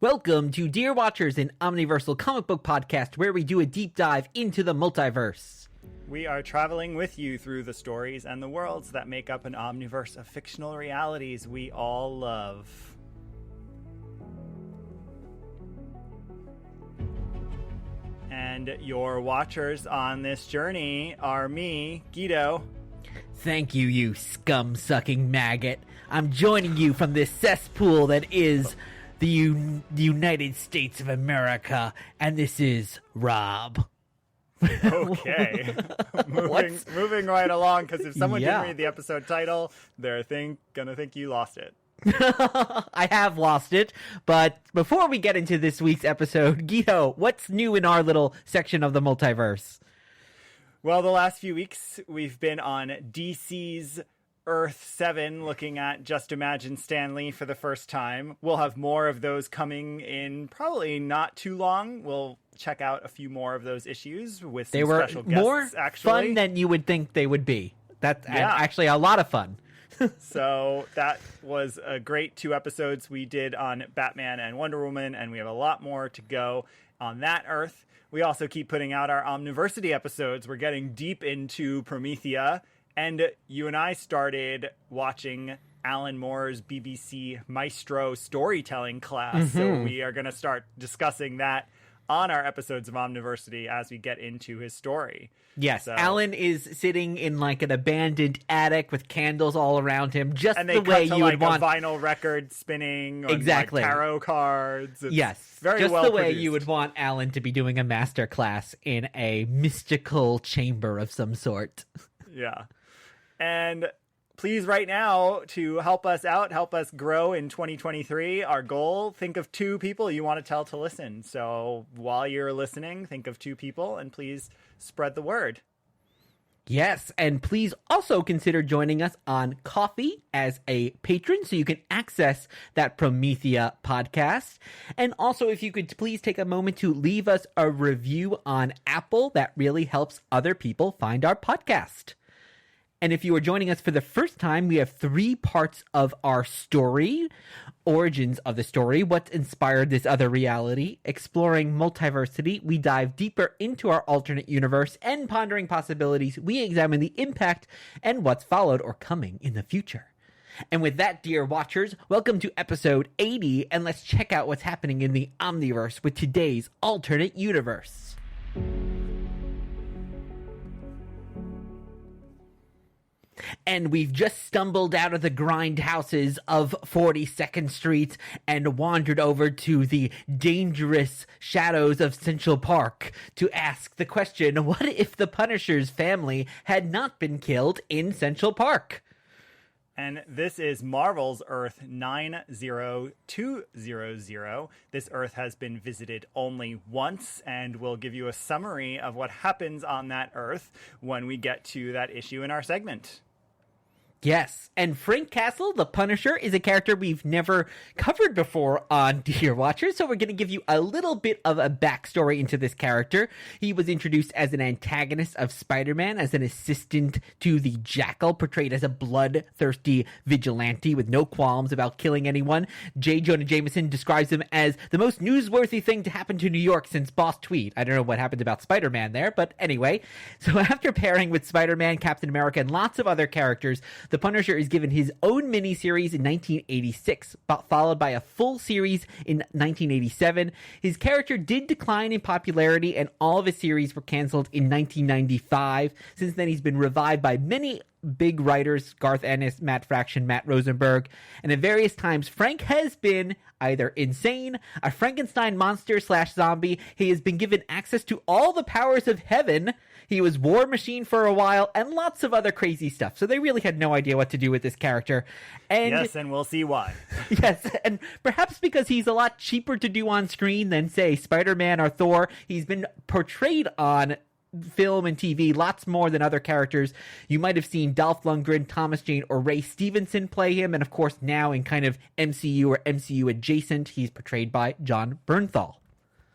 Welcome to Dear Watchers, an omniversal comic book podcast where we do a deep dive into the multiverse. We are traveling with you through the stories and the worlds that make up an omniverse of fictional realities we all love. And your watchers on this journey are me, Guido. Thank you, you scum-sucking maggot. I'm joining you from this cesspool that is the United States of America, and this is Rob. Okay. moving right along, because if someone didn't read the episode title, they're gonna think you lost it. I have lost it, but before we get into this week's episode, Guido, what's new in our little section of the multiverse? Well, the last few weeks, we've been on DC's Earth 7, looking at Just Imagine Stan Lee for the first time. We'll have more of those coming in probably not too long. We'll check out a few more of those issues with some special guests. They were more fun than you would think they would be. That's actually a lot of fun. So that was a great 2 episodes we did on Batman and Wonder Woman, and we have a lot more to go on that Earth. We also keep putting out our Omniversity episodes. We're getting deep into Promethea, and you and I started watching Alan Moore's BBC Maestro storytelling class. So we are going to start discussing that on our episodes of Omniversity as we get into his story. Yes, so, Alan is sitting in like an abandoned attic with candles all around him, just the way you would want. A vinyl record spinning, exactly, like tarot cards. It's yes, very just well the way produced. You would want Alan to be doing a master class in a mystical chamber of some sort. Yeah, and please, right now, to help us out, help us grow in 2023, our goal, think of 2 people you want to tell to listen. So while you're listening, think of 2 people and please spread the word. Yes, and please also consider joining us on Ko-fi as a patron so you can access that Promethea podcast. And also, if you could please take a moment to leave us a review on Apple, that really helps other people find our podcast. And if you are joining us for the first time, we have 3 parts of our story. Origins of the story, what inspired this other reality, exploring multiversity, we dive deeper into our alternate universe, and pondering possibilities, we examine the impact and what's followed or coming in the future. And with that, dear watchers, welcome to episode 80, and let's check out what's happening in the Omniverse with today's alternate universe. And we've just stumbled out of the grindhouses of 42nd Street and wandered over to the dangerous shadows of Central Park to ask the question, what if the Punisher's family had not been killed in Central Park? And this is Marvel's Earth 90200. This Earth has been visited only once, and we'll give you a summary of what happens on that Earth when we get to that issue in our segment. Yes, and Frank Castle, the Punisher, is a character we've never covered before on Dear Watchers, so we're going to give you a little bit of a backstory into this character. He was introduced as an antagonist of Spider-Man, as an assistant to the Jackal, portrayed as a bloodthirsty vigilante with no qualms about killing anyone. J. Jonah Jameson describes him as the most newsworthy thing to happen to New York since Boss Tweed. I don't know what happened about Spider-Man there, but anyway. So after pairing with Spider-Man, Captain America, and lots of other characters, the Punisher is given his own miniseries in 1986, followed by a full series in 1987. His character did decline in popularity, and all of his series were canceled in 1995. Since then, he's been revived by many big writers, Garth Ennis, Matt Fraction, Matt Rosenberg, and at various times, Frank has been either insane, a Frankenstein monster / zombie. He has been given access to all the powers of heaven. He was War Machine for a while, and lots of other crazy stuff. So they really had no idea what to do with this character. And yes, and we'll see why. Yes, and perhaps because he's a lot cheaper to do on screen than, say, Spider-Man or Thor, he's been portrayed on film and TV lots more than other characters. You might have seen Dolph Lundgren, Thomas Jane, or Ray Stevenson play him, and of course now in kind of MCU or MCU adjacent, he's portrayed by Jon Bernthal.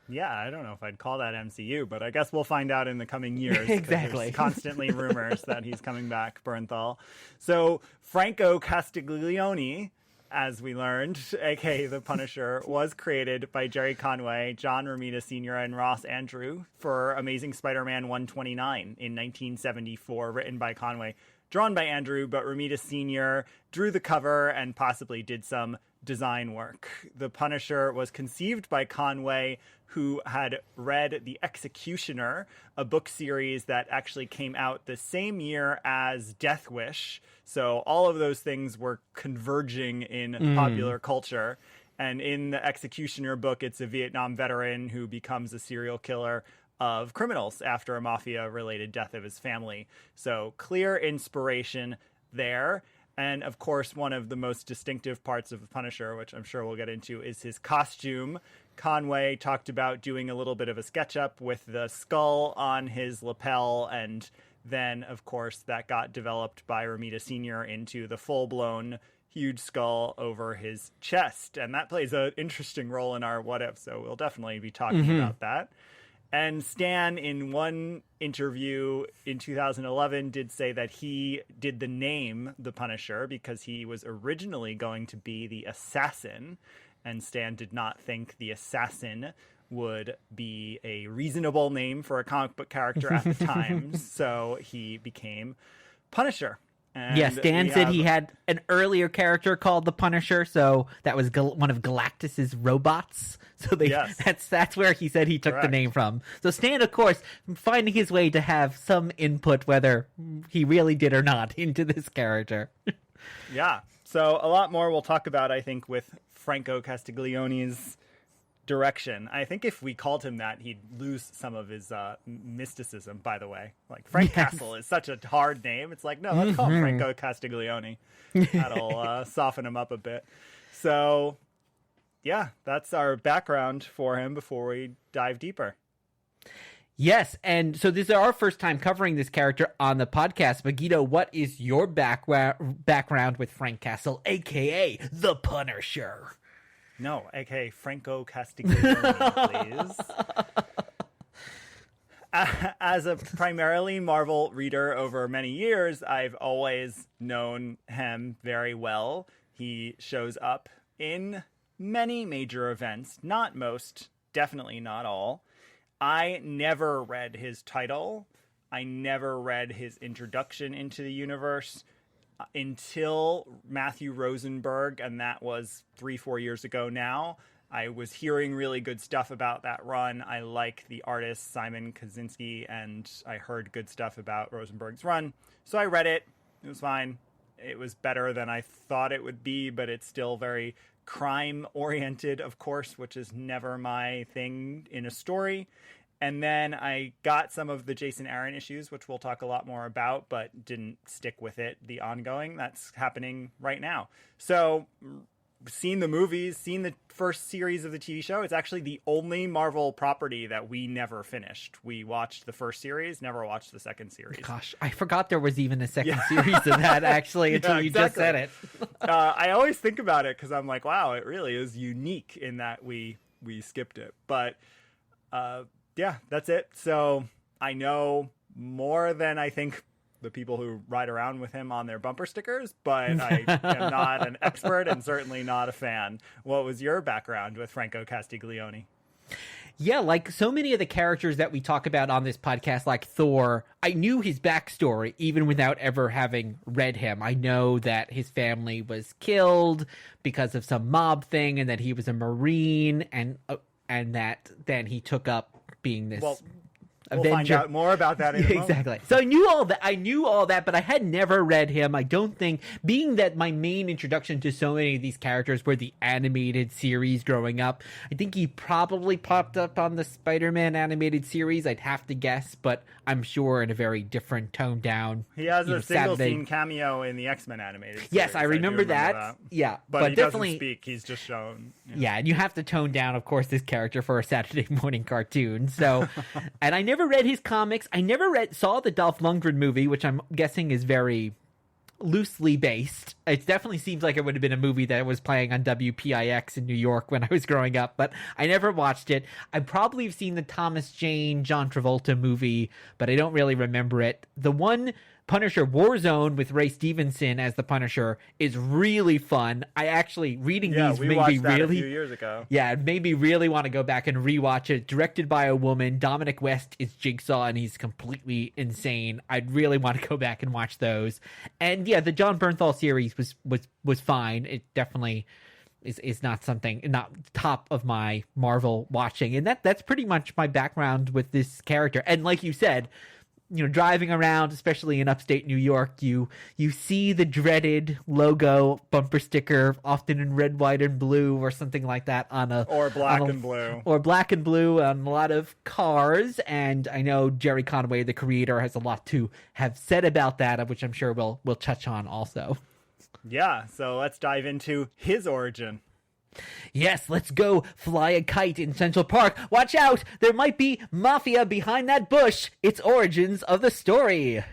Yeah, I don't know if I'd call that MCU, but I guess we'll find out in the coming years. Exactly. There's constantly rumors that he's coming back, Bernthal. So Franco Castiglione as we learned, aka the Punisher, was created by Jerry Conway, John Romita Sr., and Ross Andrew for Amazing Spider-Man 129 in 1974, written by Conway, drawn by Andrew, but Romita Sr. drew the cover and possibly did some design work. The Punisher was conceived by Conway, who had read The Executioner, a book series that actually came out the same year as Death Wish. So all of those things were converging in popular culture. And in the Executioner book, it's a Vietnam veteran who becomes a serial killer of criminals after a mafia-related death of his family. So clear inspiration there. And of course, one of the most distinctive parts of the Punisher, which I'm sure we'll get into, is his costume. Conway talked about doing a little bit of a sketch-up with the skull on his lapel, and then, of course, that got developed by Romita Sr. into the full-blown huge skull over his chest. And that plays an interesting role in our What If, so we'll definitely be talking about that. And Stan, in one interview in 2011, did say that he did the name The Punisher because he was originally going to be the Assassin, and Stan did not think the Assassin would be a reasonable name for a comic book character at the time, so he became Punisher. And Stan said he had an earlier character called the Punisher, so that was one of Galactus's robots. So that's where he said he took the name from. So Stan, of course, finding his way to have some input, whether he really did or not, into this character. Yeah. So a lot more we'll talk about, I think, with Franco Castiglione's direction. I think if we called him that, he'd lose some of his mysticism, by the way. Like, Frank Castle is such a hard name. It's like, no, let's call him Franco Castiglione. That'll soften him up a bit. So, yeah, that's our background for him before we dive deeper. Yes, and so this is our first time covering this character on the podcast. But Guido, what is your background with Frank Castle, a.k.a. the Punisher? No, a.k.a. Franco Castiglione, please. As a primarily Marvel reader over many years, I've always known him very well. He shows up in many major events, not most, definitely not all. I never read his title. I never read his introduction into the universe until Matthew Rosenberg, and that was 3-4 years ago now. I was hearing really good stuff about that run. I like the artist Simon Kaczynski, and I heard good stuff about Rosenberg's run. So I read it. It was fine. It was better than I thought it would be, but it's still very crime-oriented, of course, which is never my thing in a story. And then I got some of the Jason Aaron issues, which we'll talk a lot more about, but didn't stick with it, the ongoing. That's happening right now. So, seen the movies, seen the first series of the TV show. It's actually the only Marvel property that we never finished. We watched the first series, never watched the second series. Gosh, I forgot there was even a second series of that, actually, until you just said it. I always think about it because I'm like, wow, it really is unique in that we skipped it. But yeah, that's it. So I know more than I think the people who ride around with him on their bumper stickers, but I am not an expert and certainly not a fan. What was your background with Franco Castiglione? Yeah, like so many of the characters that we talk about on this podcast, like Thor, I knew his backstory even without ever having read him. I know that his family was killed because of some mob thing, and that he was a Marine, and that then he took up being this Avenger. We'll find out more about that in a moment. Exactly. So I knew all that, but I had never read him. I don't think, being that my main introduction to so many of these characters were the animated series growing up, I think he probably popped up on the Spider-Man animated series, I'd have to guess, but I'm sure in a very different toned down. He has a single scene cameo in the X-Men animated series. Yes, I remember that. Yeah, but he definitely doesn't speak. He's just shown. Yeah, and you have to tone down, of course, this character for a Saturday morning cartoon. So, and I never read his comics. I never saw the Dolph Lundgren movie, which I'm guessing is very loosely based. It definitely seems like it would have been a movie that was playing on WPIX in New York when I was growing up, but I never watched it. I probably have seen the Thomas Jane, John Travolta movie, but I don't really remember it. The one Punisher Warzone with Ray Stevenson as the Punisher is really fun. I actually, reading these we made watched me that really... a few years ago. Yeah, it made me really want to go back and rewatch it. Directed by a woman. Dominic West is Jigsaw, and he's completely insane. I'd really want to go back and watch those. And yeah, the John Bernthal series was fine. It definitely is not top of my Marvel watching. And that's pretty much my background with this character. And like you said, driving around, especially in upstate New York, you see the dreaded logo bumper sticker, often in red, white, and blue, or something like that or black and blue, or black and blue on a lot of cars. And I know Jerry Conway, the creator, has a lot to have said about that, which I'm sure we'll touch on also. Yeah, so let's dive into his origin. Yes, let's go fly a kite in Central Park. Watch out! There might be mafia behind that bush. It's origins of the story.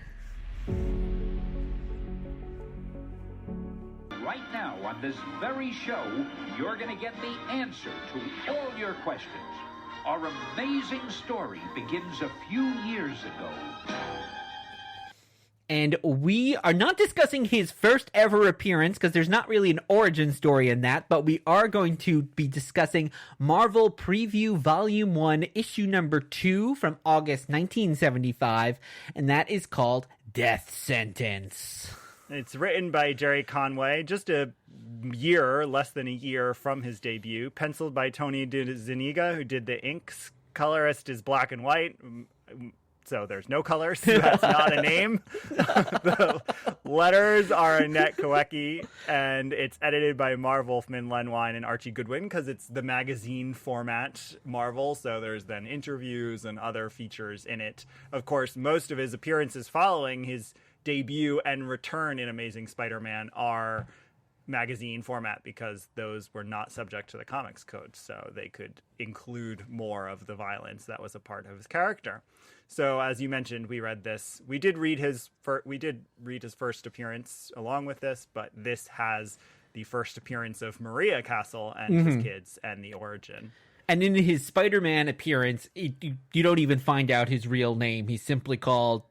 Right now on this very show, you're going to get the answer to all your questions. Our amazing story begins a few years ago. And we are not discussing his first ever appearance because there's not really an origin story in that, but we are going to be discussing Marvel Preview Volume 1, Issue number 2 from August 1975, and that is called Death Sentence. It's written by Jerry Conway, just less than a year from his debut, penciled by Tony DeZuniga, who did the inks. Colorist is black and white. So there's no colors. So that's not a name. The letters are Annette Kawecki, and it's edited by Marv Wolfman, Len Wein, and Archie Goodwin because it's the magazine format Marvel. So there's then interviews and other features in it. Of course, most of his appearances following his debut and return in Amazing Spider-Man are magazine format because those were not subject to the comics code. So they could include more of the violence that was a part of his character. So as you mentioned, we read this. We did read his first appearance along with this, but this has the first appearance of Maria Castle and his kids and the origin. And in his Spider-Man appearance, you don't even find out his real name. He's simply called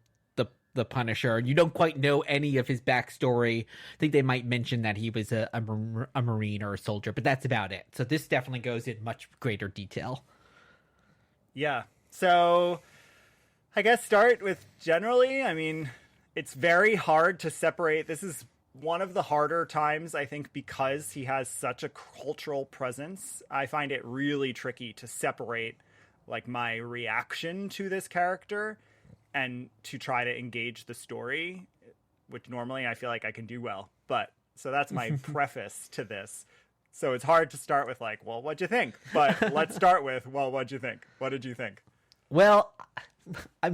the Punisher. You don't quite know any of his backstory. I think they might mention that he was a Marine or a soldier, but that's about it. So this definitely goes in much greater detail. Yeah. So I guess start with generally, I mean, it's very hard to separate. This is one of the harder times, I think, because he has such a cultural presence. I find it really tricky to separate like my reaction to this character and to try to engage the story, which normally I feel like I can do well. But so that's my preface to this. So it's hard to start with like, well, what'd you think? But let's start with, well, what'd you think? What did you think? Well,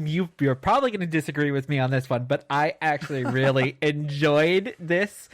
you're probably going to disagree with me on this one, but I actually really enjoyed this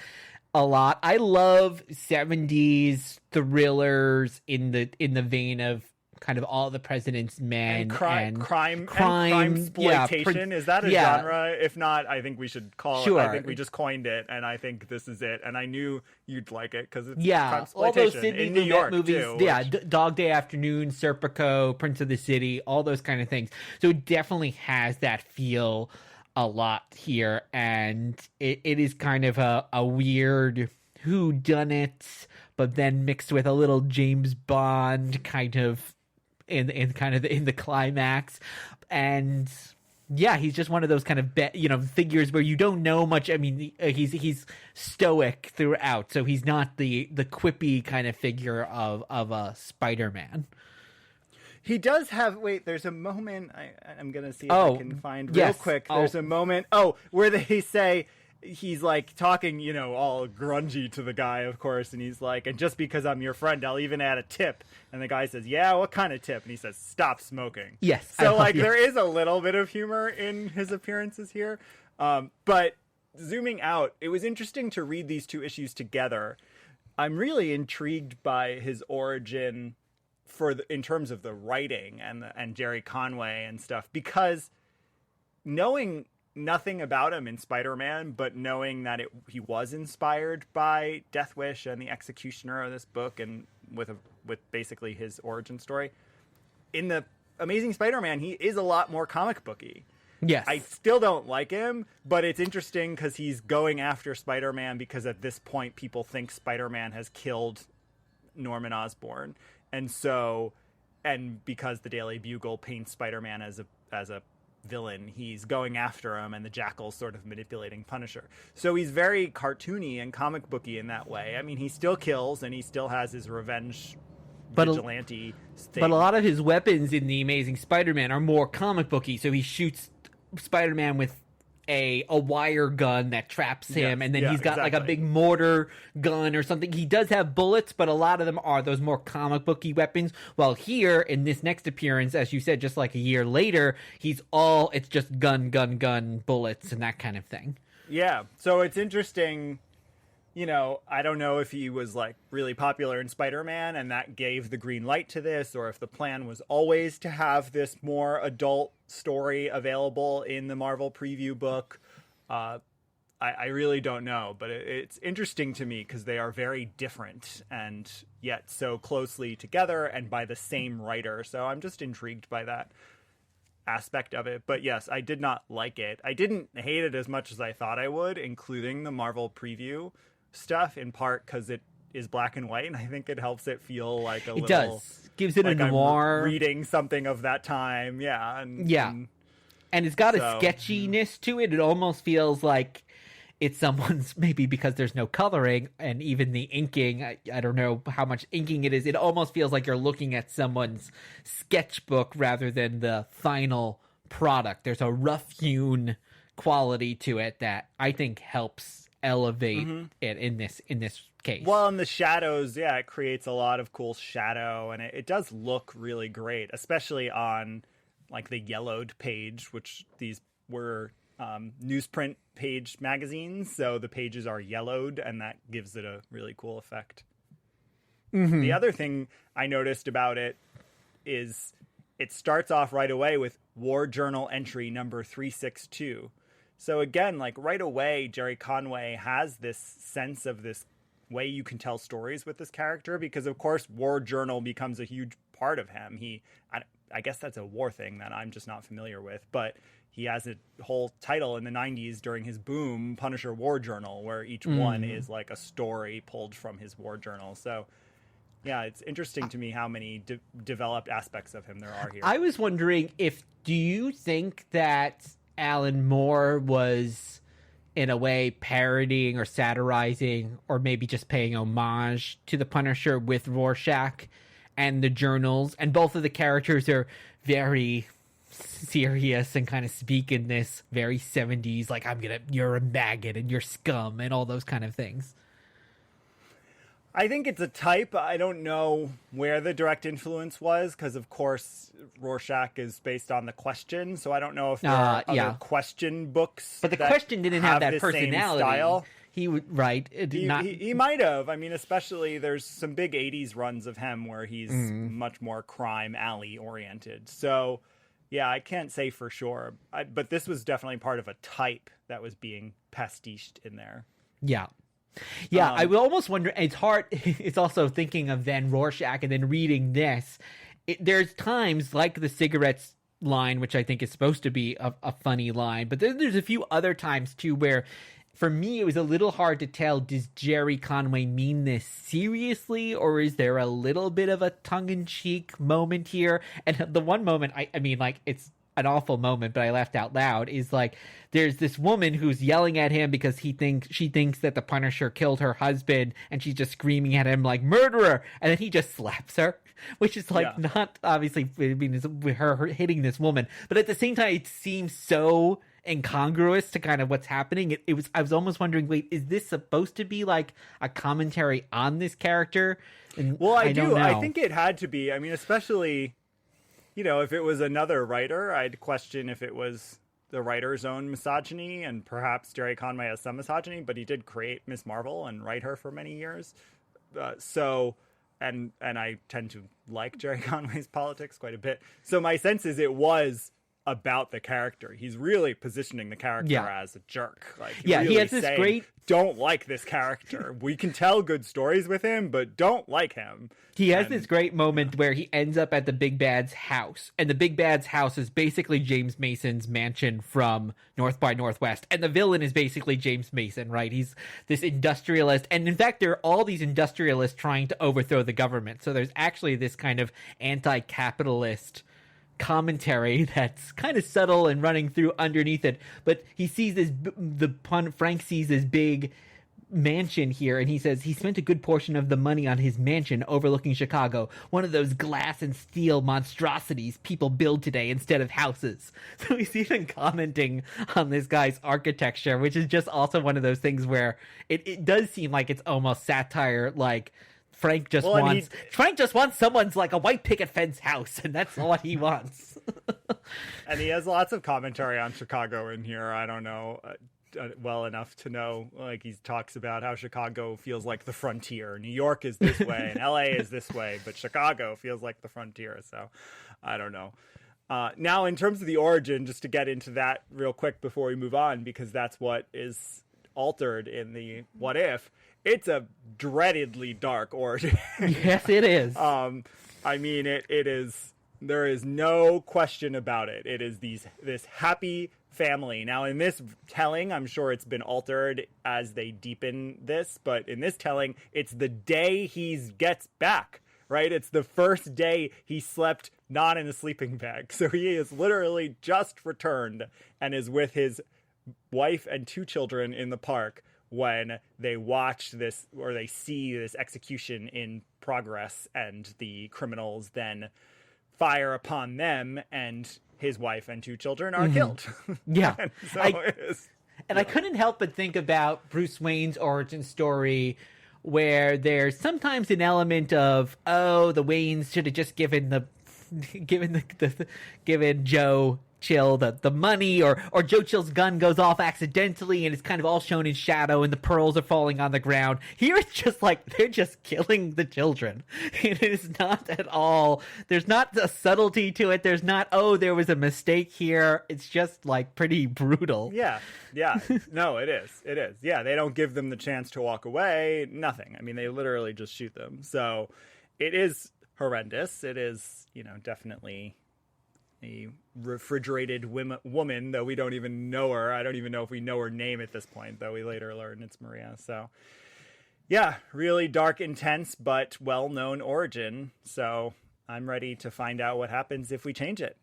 a lot. I love 70s thrillers in the vein of kind of All the President's Men and crime exploitation. Is that a genre? If not, I think we should call it. I think we just coined it, and I think this is it. And I knew you'd like it because it's crime exploitation. All those Sidney in New York movies, too. Dog Day Afternoon, Serpico, Prince of the City, all those kind of things. So it definitely has that feel a lot here, and it is kind of a weird whodunit, but then mixed with a little James Bond kind of in the climax. And yeah, he's just one of those kind of figures where you don't know much. I mean, he's stoic throughout, so he's not the quippy kind of figure of a Spider-Man. He does have. Wait, there's a moment. I'm gonna see if I can find real quick. There's a moment. Where they say he's like talking, all grungy to the guy, of course, and he's like, and just because I'm your friend, I'll even add a tip. And the guy says, yeah, what kind of tip? And he says, stop smoking. Yes. So there is a little bit of humor in his appearances here. But zooming out, it was interesting to read these two issues together. I'm really intrigued by his origin in terms of the writing and Jerry Conway and stuff, because knowing nothing about him in Spider-Man, but knowing that he was inspired by Death Wish and the executioner of this book, and with basically his origin story in the Amazing Spider-Man, he is a lot more comic booky. Yes. I still don't like him, but it's interesting because he's going after Spider-Man because at this point people think Spider-Man has killed Norman Osborn. And so, and because the Daily Bugle paints Spider-Man as a villain, he's going after him, and the Jackal's sort of manipulating Punisher. So he's very cartoony and comic booky in that way. I mean, he still kills and he still has his revenge vigilante thing. But a lot of his weapons in the Amazing Spider-Man are more comic booky. So he shoots Spider-Man with a wire gun that traps him, and then he's got like a big mortar gun or something. He does have bullets, but a lot of them are those more comic booky weapons. While here in this next appearance, as you said, just like a year later, it's just gun, bullets, and that kind of thing. Yeah, so it's interesting. You know, I don't know if he was like really popular in Spider-Man and that gave the green light to this, or if the plan was always to have this more adult story available in the Marvel preview book. I really don't know, but it's interesting to me because they are very different and yet so closely together and by the same writer. So I'm just intrigued by that aspect of it. But yes, I did not like it. I didn't hate it as much as I thought I would, including the Marvel preview stuff, in part because it is black and white, and I think it helps it feel like it does. Gives it like a noir. I'm reading something of that time, and it's got a sketchiness to it. It almost feels like it's someone's, maybe because there's no coloring and even the inking. I don't know how much inking it is. It almost feels like you're looking at someone's sketchbook rather than the final product. There's a rough-hewn quality to it that I think helps elevate it in this case. Well, in the shadows, it creates a lot of cool shadow, and it does look really great, especially on like the yellowed page, which these were newsprint page magazines, so the pages are yellowed, and that gives it a really cool effect. The other thing I noticed about it is it starts off right away with War Journal entry number 362. So again, like right away, Jerry Conway has this sense of this way you can tell stories with this character, because of course War Journal becomes a huge part of him. I guess that's a war thing that I'm just not familiar with, but he has a whole title in the 90s during his boom, Punisher War Journal, where each one is like a story pulled from his war journal. So yeah, it's interesting to me how many developed aspects of him there are here. I was wondering do you think that Alan Moore was in a way parodying or satirizing or maybe just paying homage to the Punisher with Rorschach and the journals, and both of the characters are very serious and kind of speak in this very 70s, like you're a maggot and you're scum and all those kind of things? I think it's a type. I don't know where the direct influence was, because of course Rorschach is based on the Question, so I don't know if there are other Question books. But the Question didn't have that personality. Style. He would He might have. I mean, especially there's some big 80s runs of him where he's much more crime alley oriented. So yeah, I can't say for sure. But this was definitely part of a type that was being pastiched in there. Yeah. Yeah, I will almost wonder, it's hard, it's also thinking of then Rorschach and then reading this. There's times like the cigarettes line, which I think is supposed to be a funny line, but there's a few other times too where, for me, it was a little hard to tell, does Jerry Conway mean this seriously, or is there a little bit of a tongue-in-cheek moment here? And the one moment, I mean, like, it's an awful moment, but I laughed out loud, is like there's this woman who's yelling at him because she thinks that the Punisher killed her husband, and she's just screaming at him like murderer, and then he just slaps her, which is like not obviously, I mean, with her hitting this woman, but at the same time it seems so incongruous to kind of what's happening. I was almost wondering, wait, is this supposed to be like a commentary on this character? And well, I do. I think it had to be. I mean, especially, you know, if it was another writer, I'd question if it was the writer's own misogyny, and perhaps Jerry Conway has some misogyny, but he did create Miss Marvel and write her for many years. And I tend to like Jerry Conway's politics quite a bit. So my sense is it was about the character. He's really positioning the character as a jerk. Like, he really has this saying, great... don't like this character. We can tell good stories with him, but don't like him. He has this great moment where he ends up at the Big Bad's house, and the Big Bad's house is basically James Mason's mansion from North by Northwest, and the villain is basically James Mason, right? He's this industrialist, and in fact, there are all these industrialists trying to overthrow the government, so there's actually this kind of anti-capitalist commentary that's kind of subtle and running through underneath it. But he sees Frank sees this big mansion here, and he says he spent a good portion of the money on his mansion overlooking Chicago, one of those glass and steel monstrosities people build today instead of houses. So he's even commenting on this guy's architecture, which is just also one of those things where it does seem like it's almost satire, like Frank just wants someone's like a white picket fence house, and that's what he wants. And he has lots of commentary on Chicago in here. I don't know well enough to know. Like, he talks about how Chicago feels like the frontier. New York is this way, and LA is this way, but Chicago feels like the frontier. So, I don't know. Now, in terms of the origin, just to get into that real quick before we move on, because that's what is altered in the What If. It's a dreadedly dark origin. Yes, it is. I mean, it is. There is no question about it. It is this happy family. Now, in this telling, I'm sure it's been altered as they deepen this, but in this telling, it's the day he gets back, right? It's the first day he slept not in a sleeping bag. So he is literally just returned and is with his wife and 2 children in the park when they watch this, or they see this execution in progress, and the criminals then fire upon them, and his wife and 2 children are killed. Yeah. And I couldn't help but think about Bruce Wayne's origin story, where there's sometimes an element of, oh, the Waynes should have just given Joe Chill the money, or Joe Chill's gun goes off accidentally and it's kind of all shown in shadow and the pearls are falling on the ground. Here it's just like they're just killing the children. It is not at all, there's not a subtlety to it. There's not, oh, there was a mistake here. It's just like pretty brutal. Yeah. No, it is. Yeah, they don't give them the chance to walk away. Nothing. I mean, they literally just shoot them. So it is horrendous. It is, definitely a refrigerated woman, though we don't even know her. I don't even know if we know her name at this point, though we later learn it's Maria. So, yeah, really dark, intense, but well-known origin. So I'm ready to find out what happens if we change it.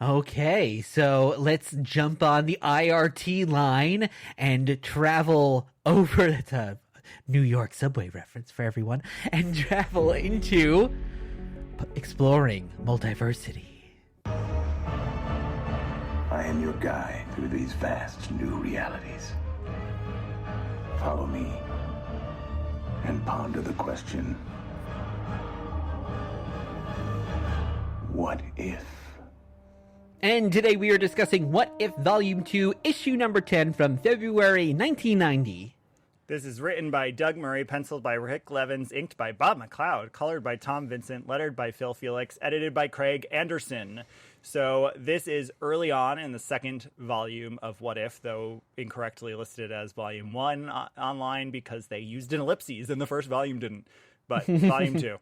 Okay, so let's jump on the IRT line and travel over the New York subway reference for everyone, and travel into exploring multiversity. I am your guide through these vast new realities. Follow me and ponder the question, what if? And today we are discussing What If Volume 2, Issue number 10 from February 1990. This is written by Doug Murray, penciled by Rick Levins, inked by Bob McLeod, colored by Tom Vincent, lettered by Phil Felix, edited by Craig Anderson. So this is early on in the second volume of What If, though incorrectly listed as Volume 1 online because they used an ellipses and the first volume didn't, but Volume 2.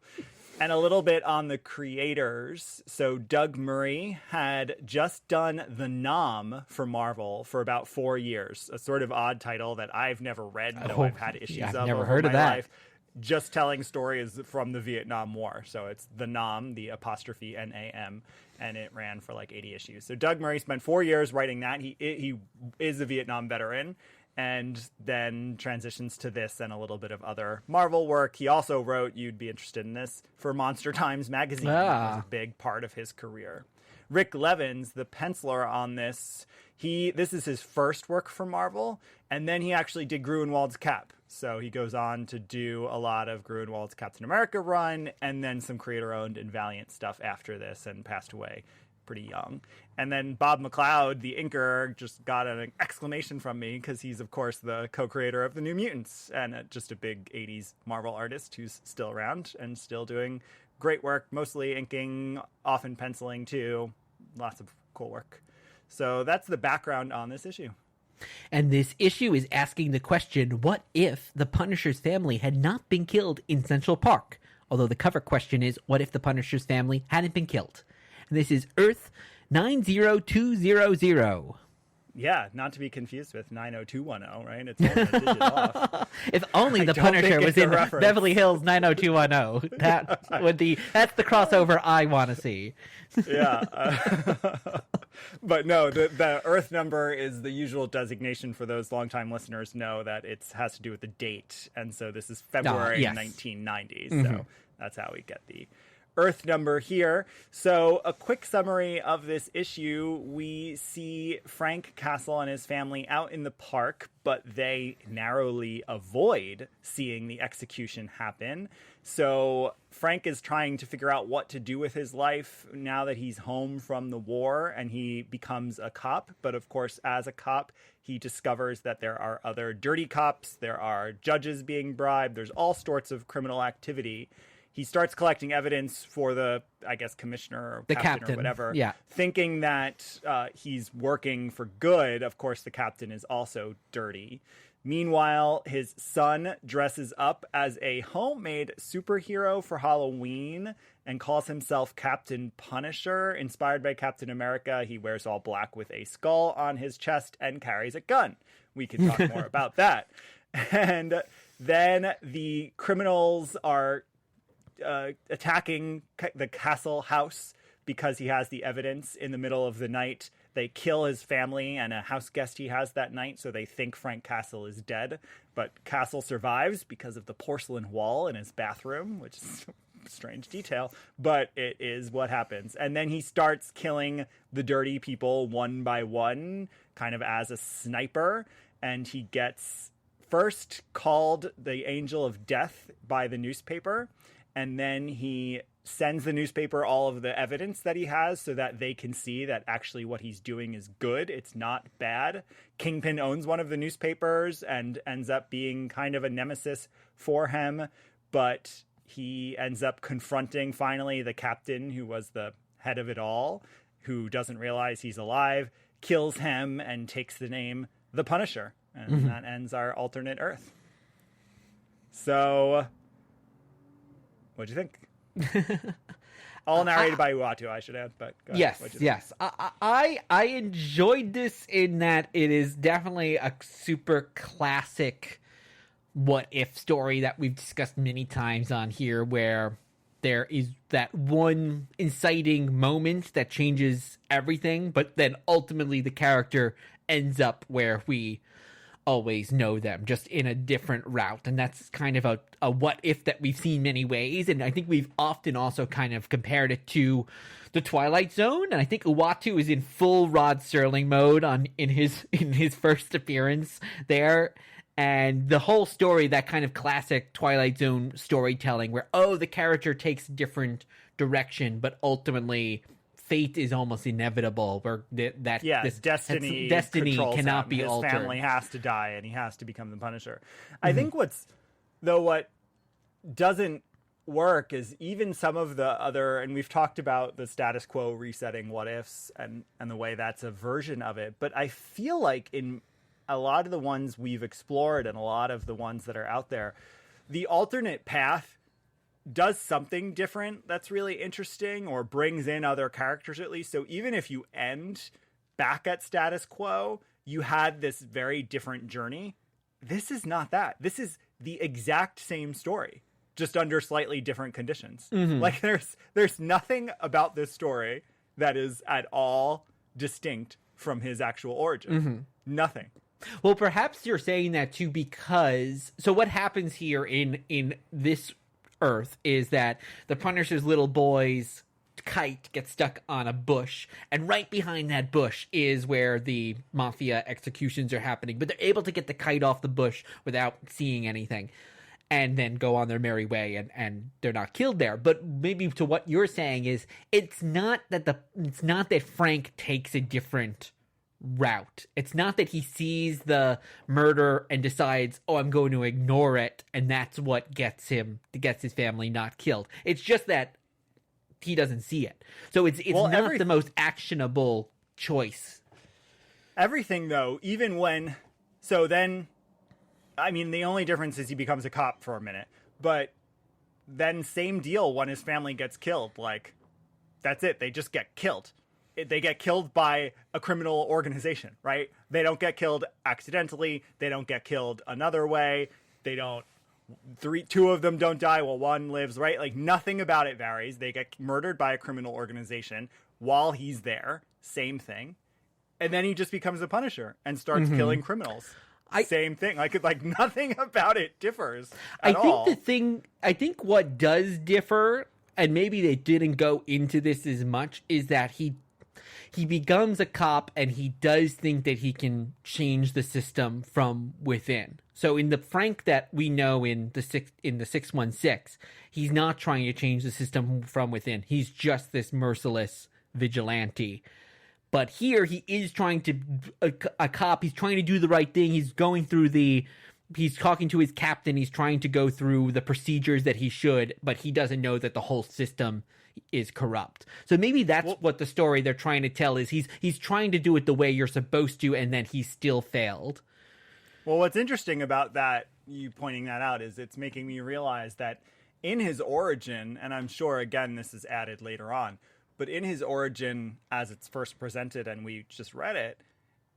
And a little bit on the creators. So Doug Murray had just done The Nom for Marvel for about 4 years, a sort of odd title that I've never read, though I've had issues of never over heard my of that. life. Just telling stories from the Vietnam War. So it's The Nom, the apostrophe N-A-M, and it ran for like 80 issues. So Doug Murray spent 4 years writing that. He is a Vietnam veteran, and then transitions to this and a little bit of other Marvel work. He also wrote, you'd be interested in this, for Monster Times magazine. That was a big part of his career. Rick Levins, the penciler on this, this is his first work for Marvel, and then he actually did Gruenwald's Cap. So he goes on to do a lot of Gruenwald's Captain America run, and then some creator-owned and Valiant stuff after this, and passed away pretty young. And then Bob McLeod, the inker, just got an exclamation from me because he's, of course, the co-creator of the New Mutants and just a big 80s Marvel artist who's still around and still doing great work, mostly inking, often penciling too. lots of cool work. So that's the background on this issue. And this issue is asking the question, what if the Punisher's family had not been killed in Central Park? Although the cover question is, what if the Punisher's family hadn't been killed? And this is Earth 90200. Yeah, not to be confused with 90210, right? It's only a digit off. If only the Punisher was in Beverly Hills 90210. That's the crossover I want to see. Yeah. But no, the Earth number is the usual designation for those longtime listeners know that it has to do with the date. And so this is February 1990. So that's how we get the Earth number here. So a quick summary of this issue. We see Frank Castle and his family out in the park, but they narrowly avoid seeing the execution happen. So Frank is trying to figure out what to do with his life now that he's home from the war, and he becomes a cop. But of course, as a cop, he discovers that there are other dirty cops. There are judges being bribed. There's all sorts of criminal activity. He starts collecting evidence for the, I guess, commissioner or the captain or whatever, yeah, thinking that he's working for good. Of course, the captain is also dirty. Meanwhile, his son dresses up as a homemade superhero for Halloween and calls himself Captain Punisher. Inspired by Captain America, he wears all black with a skull on his chest and carries a gun. We can talk more about that. And then the criminals are attacking the castle house because he has the evidence in the middle of the night. They kill his family and a house guest he has that night, so they think Frank Castle is dead. But Castle survives because of the porcelain wall in his bathroom, which is a strange detail, but it is what happens. And then he starts killing the dirty people one by one, kind of as a sniper, and he gets first called the Angel of Death by the newspaper, and then he sends the newspaper all of the evidence that he has so that they can see that actually what he's doing is good. It's not bad. Kingpin owns one of the newspapers and ends up being kind of a nemesis for him. But he ends up confronting finally the captain, who was the head of it all, who doesn't realize he's alive, kills him and takes the name The Punisher. And that ends our alternate Earth. So what'd you think? All narrated by Uatu, I should add. But yes. I enjoyed this in that it is definitely a super classic what if story that we've discussed many times on here, where there is that one inciting moment that changes everything, but then ultimately the character ends up where we always know them, just in a different route. And that's kind of a what if that we've seen many ways. And I think we've often also kind of compared it to the Twilight Zone. And I think Uatu is in full Rod Serling mode in his first appearance there. And the whole story, that kind of classic Twilight Zone storytelling where, the character takes different direction, but ultimately fate is almost inevitable, where destiny cannot be altered. His family has to die and he has to become the Punisher. I think what doesn't work is even some of the other, and we've talked about the status quo resetting what ifs and the way that's a version of it, but I feel like in a lot of the ones we've explored and a lot of the ones that are out there, the alternate path does something different that's really interesting, or brings in other characters at least. So even if you end back at status quo, you had this very different journey. This is not that. This is the exact same story, just under slightly different conditions. Like there's nothing about this story that is at all distinct from his actual origin. Nothing. Well, perhaps you're saying that too because so what happens here in this Earth is that the Punisher's little boy's kite gets stuck on a bush, and right behind that bush is where the mafia executions are happening, but they're able to get the kite off the bush without seeing anything and then go on their merry way, and they're not killed there. But maybe to what you're saying is it's not that Frank takes a different route. It's not that he sees the murder and decides, I'm going to ignore it, and that's what gets his family not killed. It's just that he doesn't see it. So it's not the most actionable choice. Everything, though, even when... So then, I mean, the only difference is he becomes a cop for a minute. But then same deal when his family gets killed. Like, that's it. They just get killed. They get killed by a criminal organization, right? They don't get killed accidentally. They don't get killed another way. They don't... Two of them don't die while one lives, right? Like, nothing about it varies. They get murdered by a criminal organization while he's there. Same thing. And then he just becomes a Punisher and starts killing criminals. Same thing. Like nothing about it differs at all. I think what does differ, and maybe they didn't go into this as much, is that he becomes a cop and he does think that he can change the system from within. So in the Frank that we know in the 616, he's not trying to change the system from within. He's just this merciless vigilante. But here he is trying to a cop. He's trying to do the right thing. He's going through he's talking to his captain. He's trying to go through the procedures that he should, but he doesn't know that the whole system is corrupt. So maybe that's what the story they're trying to tell is. He's trying to do it the way you're supposed to, and then he still failed. Well, what's interesting about that, you pointing that out, is it's making me realize that in his origin, and I'm sure, again, this is added later on, but in his origin, as it's first presented and we just read it,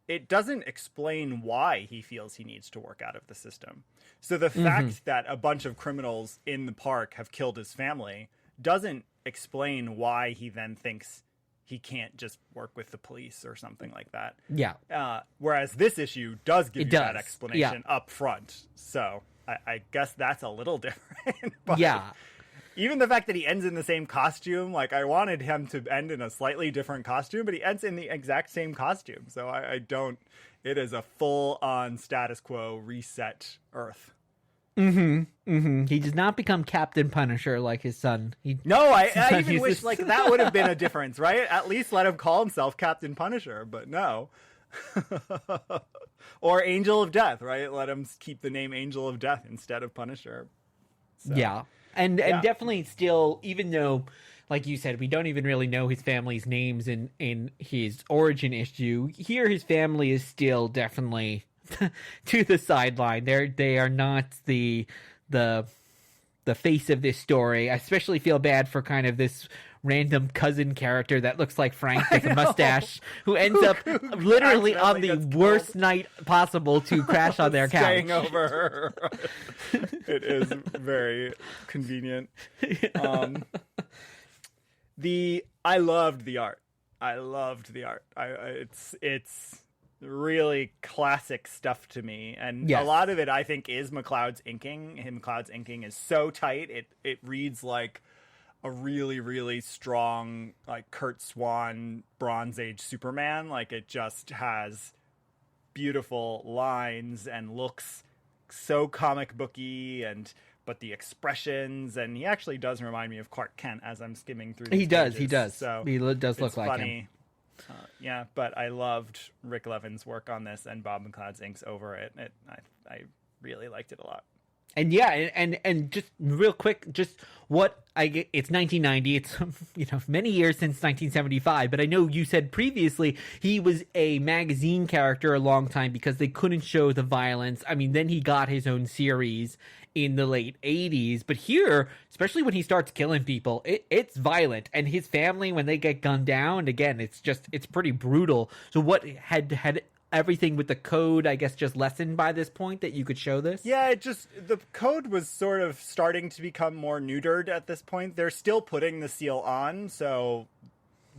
it doesn't explain why he feels he needs to work out of the system. So the fact that a bunch of criminals in the park have killed his family doesn't explain why he then thinks he can't just work with the police or something like that. Yeah. Whereas this issue does give you that explanation up front. So I guess that's a little different. But yeah. Even the fact that he ends in the same costume, like, I wanted him to end in a slightly different costume, but he ends in the exact same costume. So I don't... It is a full-on status quo reset Earth. He does not become Captain Punisher like his son. I even wish, like, that would have been a difference, right? At least let him call himself Captain Punisher, but no. Or Angel of Death, right? Let him keep the name Angel of Death instead of Punisher. So. Yeah. And definitely still, even though, like you said, we don't even really know his family's names in his origin issue, here his family is still definitely to the sideline. They are not the face of this story. I especially feel bad for kind of this random cousin character that looks like Frank with a mustache who ends up literally on the worst night possible to crash on their couch. Staying over. It is very convenient. I loved the art. It's really classic stuff to me, and a lot of it I think is McCloud's inking. McCloud's inking is so tight. It reads like a really, really strong, like, Kurt Swan Bronze Age Superman. Like, it just has beautiful lines and looks so comic booky, but the expressions, and he actually does remind me of Clark Kent as I'm skimming through these pages. He does. So he does look like funny. Him. But I loved Rick Levin's work on this and Bob McCloud's inks over it. I really liked it a lot. And and just real quick, just what it's 1990. It's many years since 1975. But I know you said previously he was a magazine character a long time because they couldn't show the violence. I mean, then he got his own series in the late 80s. But here, especially when he starts killing people, it's violent. And his family, when they get gunned down, again, it's pretty brutal. So what had everything with the code, I guess, just lessened by this point that you could show this? Yeah, the code was sort of starting to become more neutered at this point. They're still putting the seal on,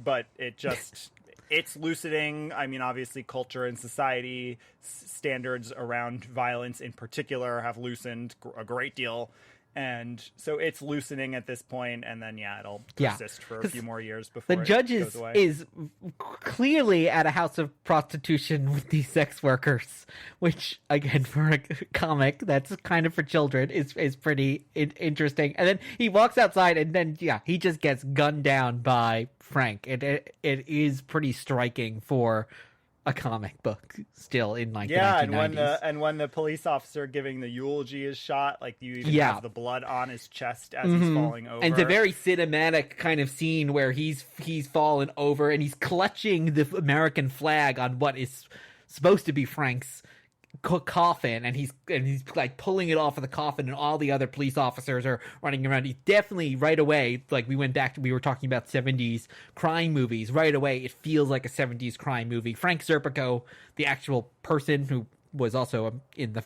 but it's loosening. I mean, obviously culture and society standards around violence in particular have loosened a great deal. And so it's loosening at this point, and then it'll persist for a few more years before the judge goes away. is clearly at a house of prostitution with these sex workers, which again for a comic that's kind of for children is pretty interesting. And then he walks outside, and then he just gets gunned down by Frank. It is pretty striking for a comic book still in like Yeah, the 1990s. and when the police officer giving the eulogy is shot, like you even Yeah. have the blood on his chest as he's falling over. And it's a very cinematic kind of scene where he's fallen over and he's clutching the American flag on what is supposed to be Frank's coffin, and he's like pulling it off of the coffin, and all the other police officers are running around. He definitely right away, like we were talking about 70s crime movies, right away it feels like a 70s crime movie. Frank Serpico, the actual person who was also in the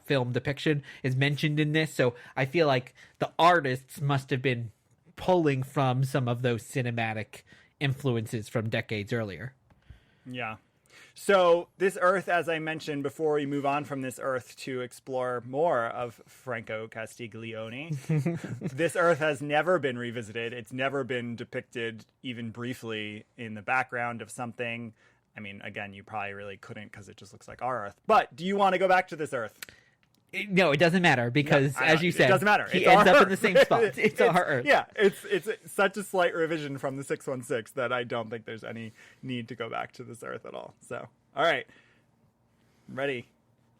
film depiction, is mentioned in this, so I feel like the artists must have been pulling from some of those cinematic influences from decades earlier. Yeah. So this Earth, as I mentioned before, we move on from this Earth to explore more of Franco Castiglione. This Earth has never been revisited. It's never been depicted even briefly in the background of something. I mean, again, you probably really couldn't because it just looks like our Earth. But do you want to go back to this Earth? No, it doesn't matter because, as you said, it doesn't matter. He It's ends our up Earth. in the same spot. It's our Earth. Yeah, it's such a slight revision from the 616 that I don't think there's any need to go back to this Earth at all. So, all right, ready.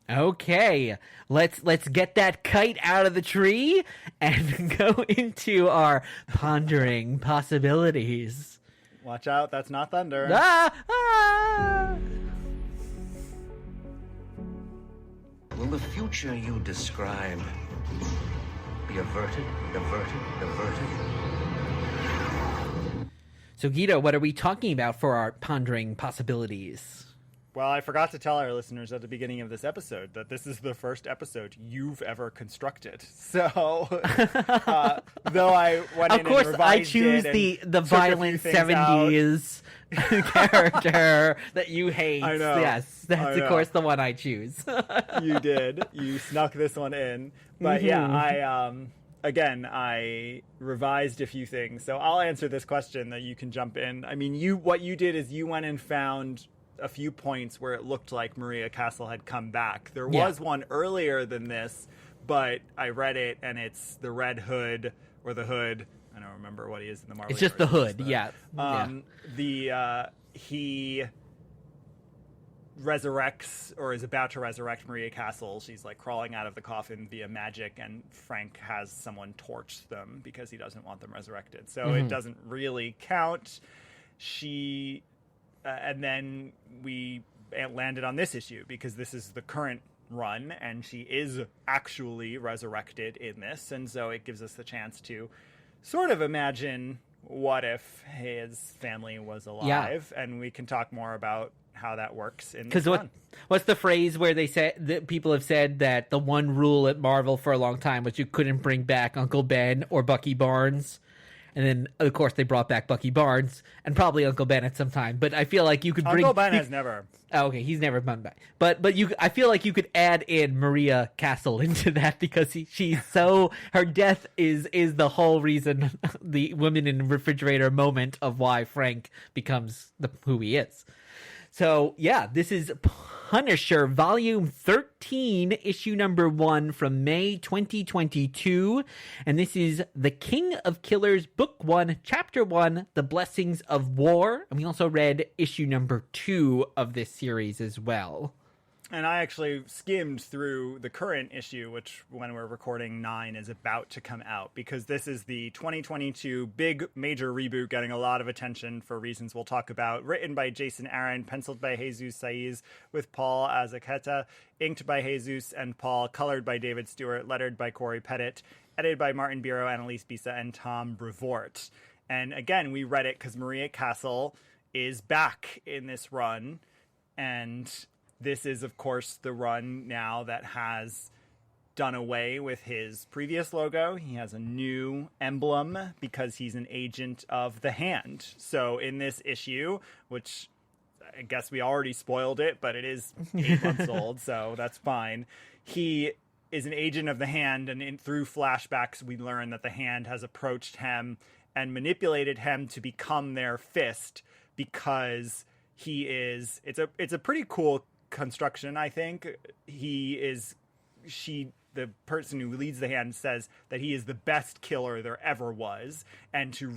Okay, let's get that kite out of the tree and go into our pondering possibilities. Watch out, that's not thunder. Ah! Ah! Will the future you describe be averted, diverted, diverted? So, Guido, what are we talking about for our pondering possibilities? Well, I forgot to tell our listeners at the beginning of this episode that this is the first episode you've ever constructed. So, though I went in Of course, and I revised choose it the and took a few violent things out. 70s character that you hate. I know. Yes, that's I of know. course the one I choose. You did. You snuck this one in. But yeah, I revised a few things. So I'll answer this question that you can jump in. I mean, what you did is you went and found a few points where it looked like Maria Castle had come back. There was one earlier than this, but I read it and it's the Red Hood or the Hood. I don't remember what he is in the Marvel. It's just the universe. Hood, yeah. He resurrects or is about to resurrect Maria Castle. She's like crawling out of the coffin via magic, and Frank has someone torch them because he doesn't want them resurrected. So it doesn't really count. And then we landed on this issue because this is the current run and she is actually resurrected in this. And so it gives us the chance to sort of imagine what if his family was alive, and we can talk more about how that works in this run. What's the phrase where they say that people have said that the one rule at Marvel for a long time was you couldn't bring back Uncle Ben or Bucky Barnes? And then, of course, they brought back Bucky Barnes and probably Uncle Ben at some time. But I feel like you could bring... Uncle Ben has never. Oh, okay, he's never come back. But I feel like you could add in Maria Castle into that because she's so... Her death is the whole reason, the woman in the refrigerator moment of why Frank becomes who he is. So, yeah, this is Punisher, Volume 13, Issue number 1 from May 2022. And this is The King of Killers, Book 1, Chapter 1, The Blessings of War. And we also read issue number 2 of this series as well. And I actually skimmed through the current issue, which when we're recording 9 is about to come out, because this is the 2022 big major reboot getting a lot of attention for reasons we'll talk about. Written by Jason Aaron, penciled by Jesus Saiz, with Paul Azaceta, inked by Jesus and Paul, colored by David Stewart, lettered by Corey Pettit, edited by Martin Biro, Annalise Bisa, and Tom Brevoort. And again, we read it because Maria Castle is back in this run, and this is, of course, the run now that has done away with his previous logo. He has a new emblem because he's an agent of the Hand. So in this issue, which I guess we already spoiled it, but it is 8 months old, so that's fine. He is an agent of the Hand, and through flashbacks, we learn that the Hand has approached him and manipulated him to become their fist because he is... It's a pretty cool construction, I think. The the person who leads the Hand says that he is the best killer there ever was, and to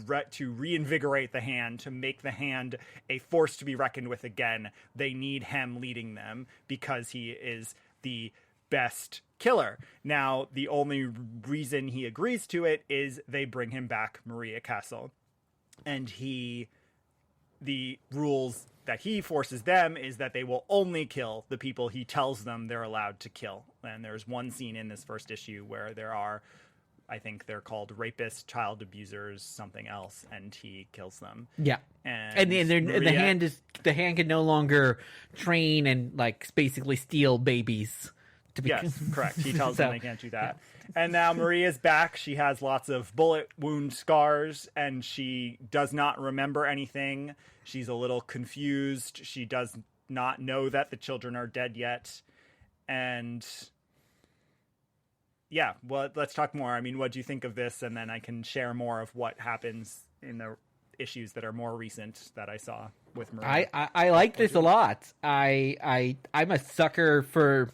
reinvigorate the Hand, to make the Hand a force to be reckoned with again, they need him leading them because he is the best killer. Now, the only reason he agrees to it is they bring him back Maria Castle, and the rules that he forces them is that they will only kill the people he tells them they're allowed to kill. And there's one scene in this first issue where there are, I think they're called rapists, child abusers, something else, and he kills them. Yeah. And Maria, the Hand can no longer train and like basically steal babies. Yes, correct. He tells them they can't do that. And now Maria's back. She has lots of bullet wound scars, and she does not remember anything. She's a little confused. She does not know that the children are dead yet. And yeah, well, let's talk more. I mean, what do you think of this? And then I can share more of what happens in the issues that are more recent that I saw with Maria. I like this a lot. I'm a sucker for